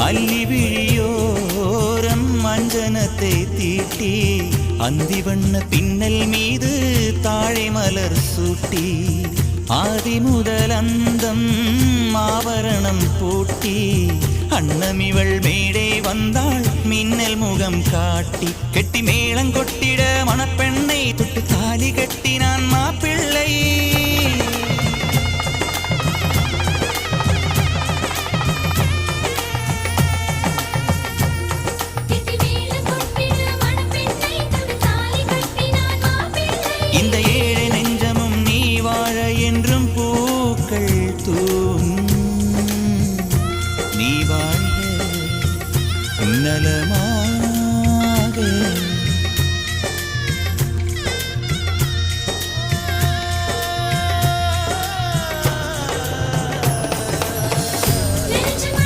அல்லி விழியோரம் மஞ்சனத்தை தீட்டி அந்தி வண்ண பின்னல் மீது தாழை மலர் சூட்டி ஆதி முதல் அந்தம் ஆபரணம் பூட்டி அன்னமிவள் மேடை வந்தாள் மின்னல் முகம் காட்டி கெட்டி மேளம் கொட்டிட மணப்பெண்ணை தொட்டு தாலி கட்டினான் மாப்பிள்ளை. இந்த ஏழை நெஞ்சமும் நீ வாழ என்றும் பூக்கள் நீ வாழ்க நலமாக.